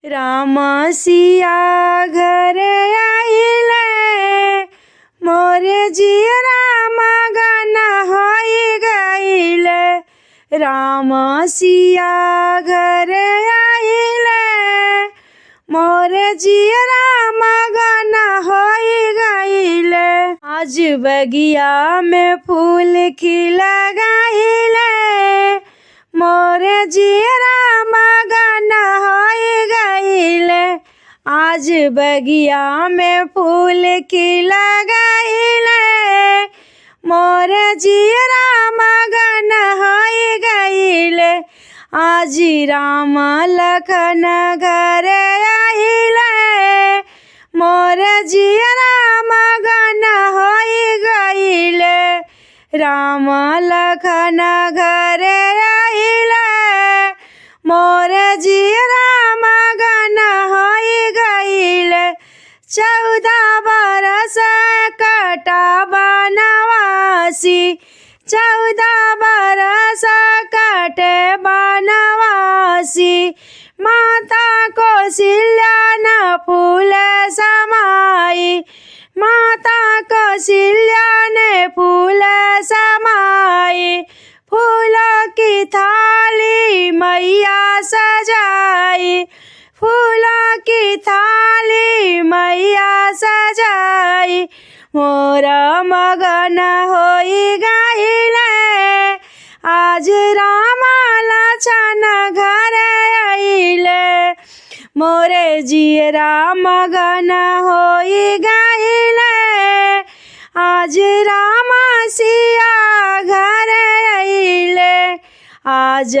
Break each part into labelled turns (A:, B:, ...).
A: राम सिया घर आइले, मोरे जिया राम गाना होई गइले। राम सिया घर आइले, मोरे जिया राम गाना होई गइले। आज बगिया में फूल खिला गइले, मोरे जिया राम गाना होई गइले। आज बगिया में फूल खिला गइले, मोरे जिया राम गाना होई गइले। आज राम लखन घर आइले, मोरे जिया राम गाना होई गइले। राम लखन घर आइले, मोरे जिया राम गाना होई गइले। 14 बरस कटा बनवासी, 14 बरस कटे बनवासी। माता कौशल्या न फूल समाई, माता कौशल्या ने फूल समाई। फूलों की थाली मैया सजाई, फूलों की थाली मैया सजाई। मोरा मगन होई गइले, आज राम लखन घर आइले। मोरे जिया राम मगन होई गइले, आज राम सिया घर आइले। आज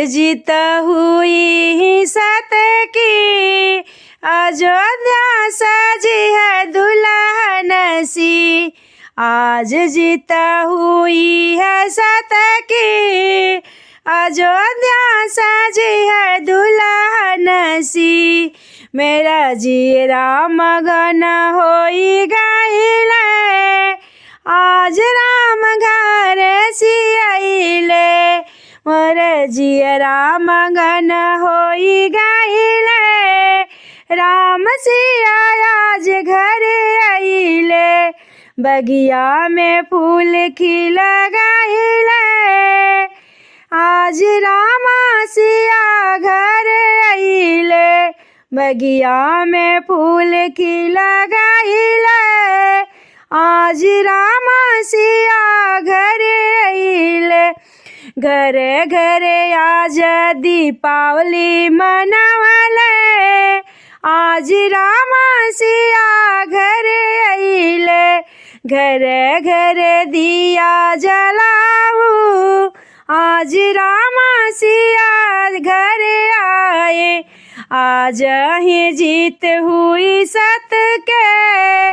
A: जीत हुई सत की, अयोध्या सजी है दुल्हन सी। आज जीत हुई है सत की, अयोध्या सजी है दुल्हन सी। मेरा जिया राम मगन होई गइले, आज राम घर सियाइले। मोरे जिया राम मगन होई गइले, राम सिया आज घर आइले। बगिया में फूल खिला गइले, आज राम सिया घर आइले। बगिया में फूल खिला गइले, आज राम सिया घर आइले। घरे घरे आज दीपावली मनावले, आज राम सिया घर आइले। घरे घरे दिया जलाऊ, आज राम सिया घर आए। आज ही जीत हुई सत के,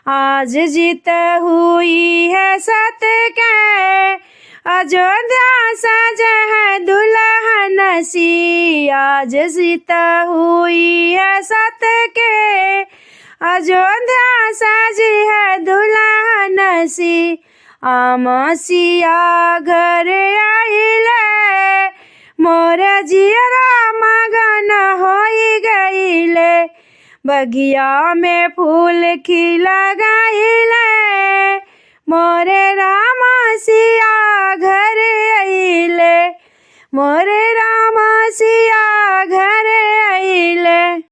A: आज जीत हुई है सत के। अयोध्या सज है दुल्हन सी, आज जीत हुई है सत के। अयोध्या सजी है दुल्हन सी। आम सिया घर आइले, मोरे जिया राम मगन होई गइले। बगिया में फूल खिला गइले, मोरे राम सिया घर आइले। मोरे राम सिया घर